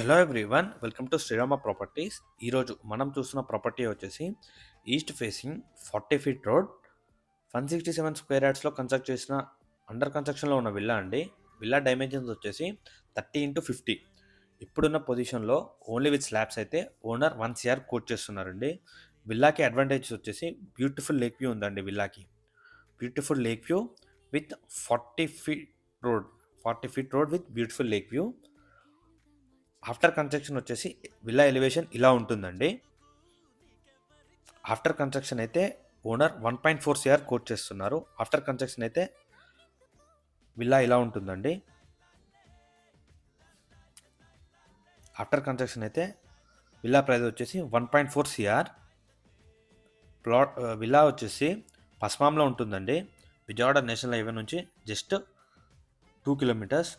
Hello everyone, welcome to Srirama properties. ఈరోజు మనం చూస్తున్న ప్రాపర్టీ వచ్చేసి east facing 40 feet road 167 square యార్డ్స్లో కన్స్ట్రక్ట్ చేసిన అండర్ కన్స్ట్రక్షన్లో ఉన్న విల్లా అండి. విల్లా డైమెన్షన్స్ వచ్చేసి 30x50. ఇప్పుడున్న పొజిషన్లో ఓన్లీ విత్ స్లాబ్స్ అయితే ఓనర్ 1 CR కోట్ చేస్తున్నారండి. విల్లాకి అడ్వాంటేజెస్ వచ్చేసి బ్యూటిఫుల్ లేక్ వ్యూ ఉందండి. విల్లాకి beautiful lake view with 40 feet road 40 feet road with beautiful lake view. After construction వచ్చేసి విల్లా ఎలివేషన్ ఇలా ఉంటుందండి. ఆఫ్టర్ కన్స్ట్రక్షన్ అయితే ఓనర్ 1.4 CR కోట్ చేస్తున్నారు. ఆఫ్టర్ కన్స్ట్రక్షన్ అయితే విల్లా ఇలా ఉంటుందండి. ఆఫ్టర్ కన్స్ట్రక్షన్ అయితే విల్లా ప్రైస్ వచ్చేసి 1.4 CR. ప్లాట్ విల్లా వచ్చేసి పస్మాంలో ఉంటుందండి. విజయవాడ నేషనల్ హైవే నుంచి జస్ట్ 2 కిలోమీటర్స్.